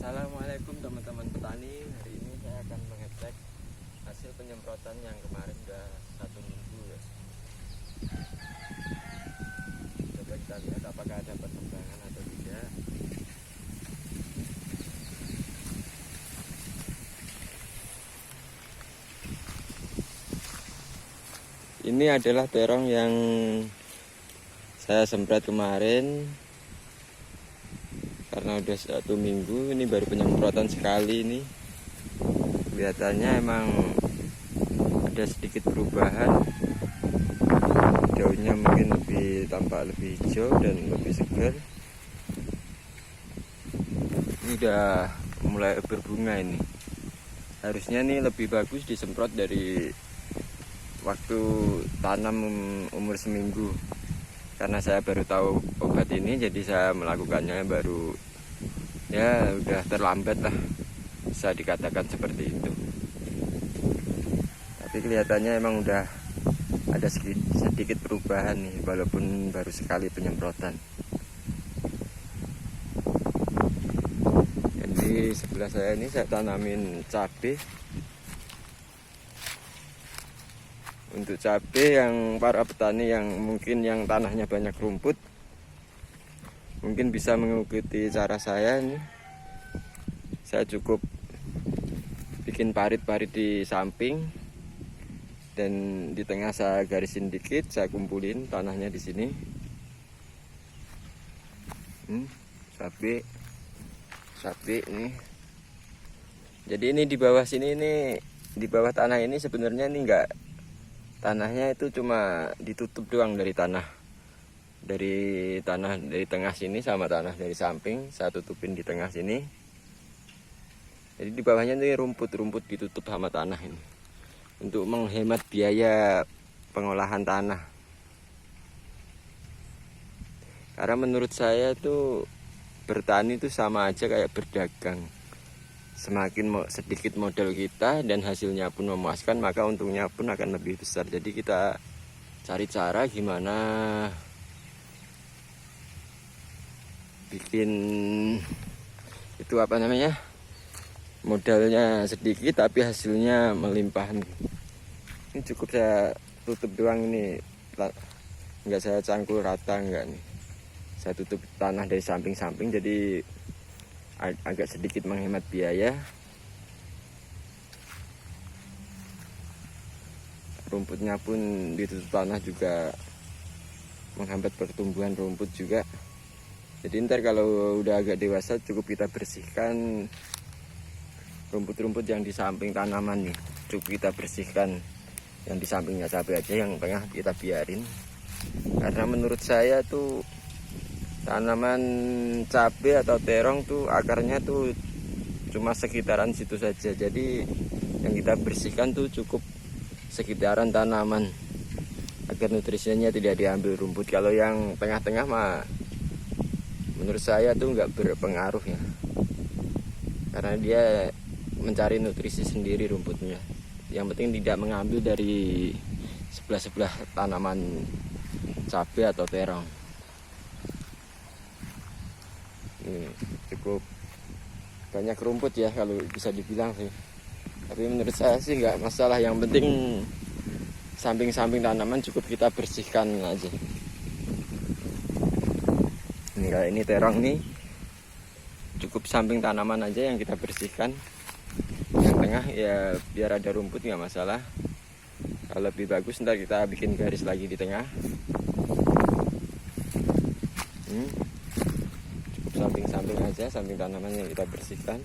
Assalamualaikum teman-teman petani. Hari ini saya akan mengecek hasil penyemprotan yang kemarin udah 1 minggu ya. Coba kita lihat apakah ada perkembangan atau tidak. Ini adalah terong yang saya semprot kemarin. Karena udah 1 minggu, ini baru penyemprotan sekali. Ini kelihatannya emang ada sedikit perubahan, daunnya mungkin tampak lebih hijau dan lebih segar. Ini udah mulai berbunga. Ini harusnya nih lebih bagus disemprot dari waktu tanam umur seminggu. Karena saya baru tahu obat ini, jadi saya melakukannya baru ya udah terlambat lah, bisa dikatakan seperti itu. Tapi kelihatannya emang udah ada sedikit perubahan nih, walaupun baru sekali penyemprotan. Jadi sebelah saya ini saya tanamin cabai. Untuk cabai yang para petani yang mungkin yang tanahnya banyak rumput, mungkin bisa mengikuti cara saya nih. Saya cukup bikin parit-parit di samping dan di tengah saya garisin dikit, saya kumpulin tanahnya di sini. Cabai nih. Jadi ini di bawah sini, ini di bawah tanah ini sebenarnya ini enggak, tanahnya itu cuma ditutup doang dari tanah dari tengah sini sama tanah dari samping saya tutupin di tengah sini. Jadi di bawahnya ini rumput ditutup sama tanah ini untuk menghemat biaya pengolahan tanah. Karena menurut saya tuh bertani itu sama aja kayak berdagang. Semakin sedikit modal kita dan hasilnya pun memuaskan, maka untungnya pun akan lebih besar. Jadi kita cari cara gimana bikin itu apa namanya, modalnya sedikit tapi hasilnya melimpah. Ini cukup saya tutup doang, ini enggak saya cangkul rata, enggak nih. Saya tutup tanah dari samping-samping, jadi agak sedikit menghemat biaya. Rumputnya pun ditutup tanah juga menghambat pertumbuhan rumput juga. Jadi ntar kalau udah agak dewasa cukup kita bersihkan rumput-rumput yang di samping tanaman nih, cukup kita bersihkan. Yang di sampingnya cabai aja, yang tengah kita biarin. Karena menurut saya tuh tanaman cabai atau terong tuh akarnya tuh cuma sekitaran situ saja. Jadi yang kita bersihkan tuh cukup sekitaran tanaman agar nutrisinya tidak diambil rumput. Kalau yang tengah-tengah mah menurut saya tuh nggak berpengaruh ya, karena dia mencari nutrisi sendiri rumputnya. Yang penting tidak mengambil dari sebelah-sebelah tanaman cabai atau terong. Ini cukup banyak rumput ya kalau bisa dibilang sih. Tapi menurut saya sih nggak masalah, yang penting samping-samping tanaman cukup kita bersihkan aja. Ini kayak ini terong nih, cukup samping tanaman aja yang kita bersihkan. Yang tengah ya biar ada rumput nggak masalah. Kalau lebih bagus ntar kita bikin garis lagi di tengah. Samping-samping aja, samping tanaman yang kita bersihkan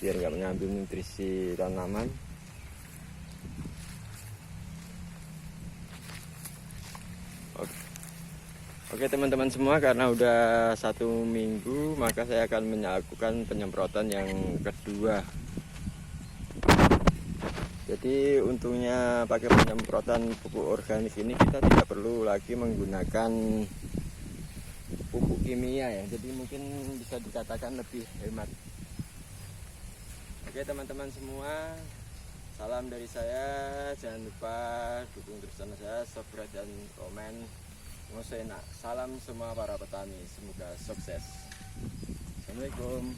biar nggak mengambil nutrisi tanaman. Oke teman-teman semua, karena udah 1 minggu maka saya akan melakukan penyemprotan yang kedua. Jadi untungnya pakai penyemprotan pupuk organik ini kita tidak perlu lagi menggunakan pupuk kimia ya, jadi mungkin bisa dikatakan lebih hemat. Oke teman-teman semua, salam dari saya. Jangan lupa dukung terus channel saya, subscribe dan komen. Ngosena, salam semua para petani, semoga sukses. Assalamualaikum.